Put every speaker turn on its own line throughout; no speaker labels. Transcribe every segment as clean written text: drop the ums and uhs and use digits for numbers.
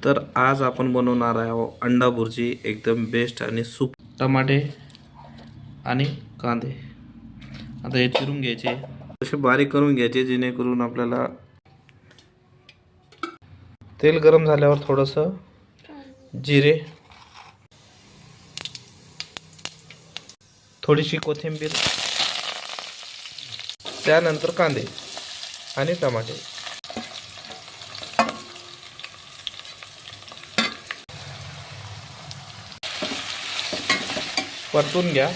तर आज आपण बनवणार आहोत अंडा भुर्जी, एकदम बेस्ट आणि सूप। टमाटे आणि कांदे आता हे चिरून घ्यायचे, असे बारीक करून घ्यायचे जेणेकरून आपल्याला। तेल गरम झाल्यावर थोडंसं जिरे, थोडीशी कोथिंबीर, त्यानंतर कांदे आणि टमाटे परतून घ्या,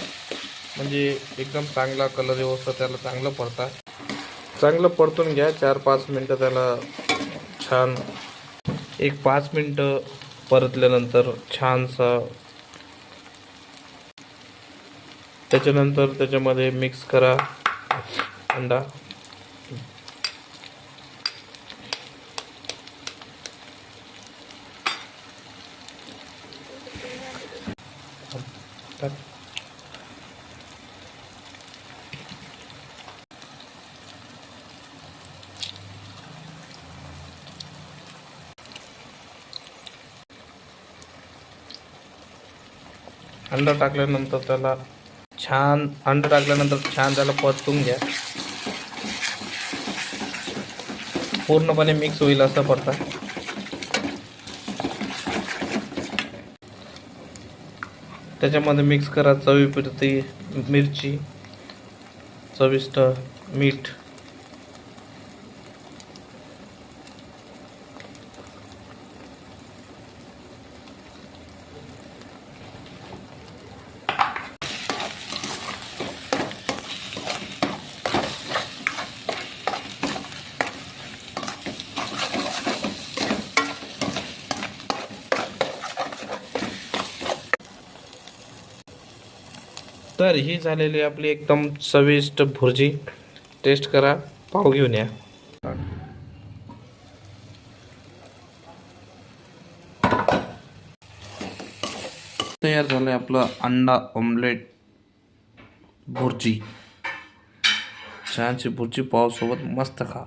म्हणजे एकदम चांगला कलर येतो, त्याला चांगलं परता। चांगलं परतून घ्या 4-5 मिनटं त्याला छान। 1-5 मिनटं परतल्यानंतर छानसा, त्याच्यानंतर त्याच्यामध्ये मिक्स करा अंडा। अंडा टाकल्यानंतर त्याला छान, त्याला परतून घ्या, पूर्णपणे मिक्स होईल असं परता। त्याच्यामध्ये मिक्स करा चवीपुरती मिरची, चविष्ट मीठ, तर ही झालेली आपली एकदम चविष्ट भुर्जी। टेस्ट करा, पाव घेऊन या। तयार झालंय आपलं अंडा ऑमलेट भुर्जी। छानशी भुर्जी पाव सोबत मस्त खा।